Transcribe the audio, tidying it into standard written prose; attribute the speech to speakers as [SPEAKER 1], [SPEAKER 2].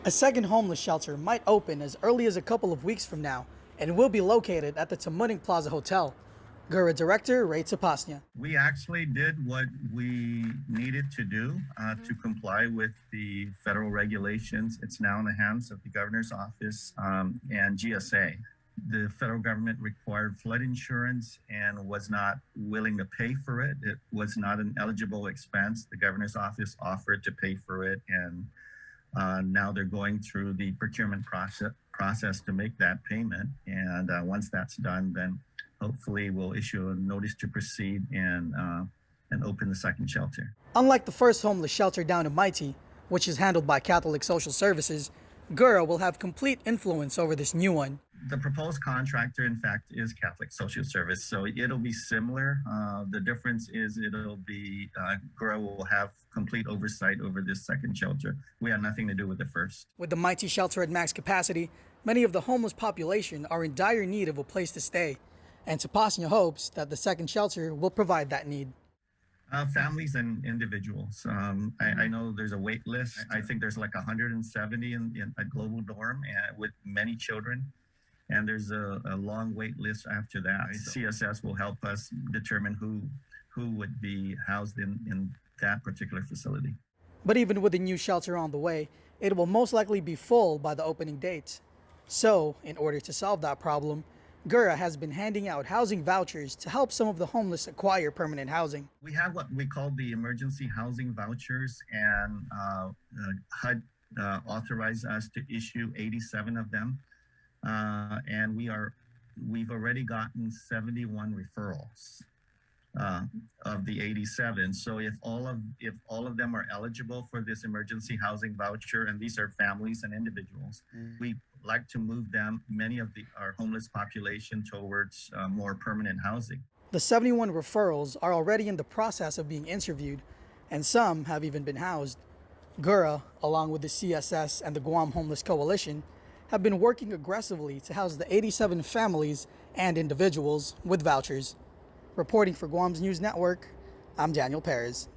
[SPEAKER 1] A second homeless shelter might open as early as a couple of weeks from now and will be located at the Tamuning Plaza Hotel. GHURA Director Ray Tapasnya.
[SPEAKER 2] We actually did what we needed to do to comply with the federal regulations. It's now in the hands of the governor's office and GSA. The federal government required flood insurance and was not willing to pay for it. It was not an eligible expense. The governor's office offered to pay for it, and now they're going through the procurement process to make that payment. And once that's done, then hopefully we'll issue a notice to proceed and open the second shelter.
[SPEAKER 1] Unlike the first homeless shelter down in Mighty, which is handled by Catholic Social Services, GHURA will have complete influence over this new one.
[SPEAKER 2] The proposed contractor, in fact, is Catholic Social Service, so it'll be similar. The difference is it'll be GHURA will have complete oversight over this second shelter. We have nothing to do with the first.
[SPEAKER 1] With the Mighty shelter at max capacity, many of the homeless population are in dire need of a place to stay, and Tapasnya hopes that the second shelter will provide that need.
[SPEAKER 2] Families and individuals. I know there's a wait list. I think there's like 170 in a global dorm with many children. And there's a long wait list after that. CSS will help us determine who would be housed in that particular facility.
[SPEAKER 1] But even with the new shelter on the way, it will most likely be full by the opening date. So, in order to solve that problem, GHURA has been handing out housing vouchers to help some of the homeless acquire permanent housing.
[SPEAKER 2] We have what we call the emergency housing vouchers, and HUD authorized us to issue 87 of them. And we've already gotten 71 referrals of the 87. So if all of them are eligible for this emergency housing voucher, and these are families and individuals, we like to move them, many of our homeless population, towards more permanent housing.
[SPEAKER 1] The 71 referrals are already in the process of being interviewed, and some have even been housed. GHURA, along with the CSS and the Guam Homeless Coalition, have been working aggressively to house the 87 families and individuals with vouchers. Reporting for Guam's News Network, I'm Daniel Perez.